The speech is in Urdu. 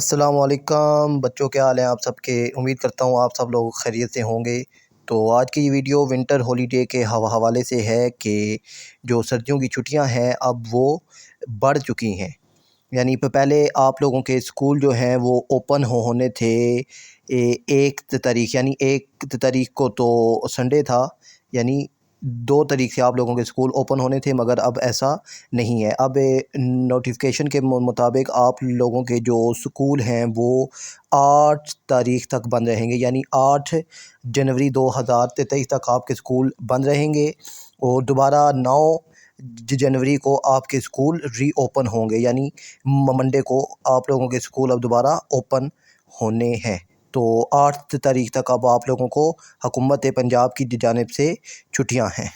السلام علیکم بچوں، کیا حال ہیں آپ سب کے؟ امید کرتا ہوں آپ سب لوگ خیریت سے ہوں گے۔ تو آج کی یہ ویڈیو ونٹر ہالیڈے کے حوالے سے ہے کہ جو سردیوں کی چھٹیاں ہیں اب وہ بڑھ چکی ہیں۔ یعنی پہلے آپ لوگوں کے اسکول جو ہیں وہ اوپن ہونے تھے 1 تاریخ، یعنی 1 تاریخ کو تو سنڈے تھا، یعنی 2 تاریخ سے آپ لوگوں کے اسکول اوپن ہونے تھے، مگر اب ایسا نہیں ہے۔ اب نوٹیفیکیشن کے مطابق آپ لوگوں کے جو اسکول ہیں وہ 8 تاریخ تک بند رہیں گے، یعنی 8 جنوری 2023 تک آپ کے اسکول بند رہیں گے، اور دوبارہ 9 جنوری کو آپ کے اسکول ری اوپن ہوں گے، یعنی منڈے کو آپ لوگوں کے اسکول اب دوبارہ اوپن ہونے ہیں۔ تو 8 تاریخ تک اب آپ لوگوں کو حکومت پنجاب کی جانب سے چھٹیاں ہیں۔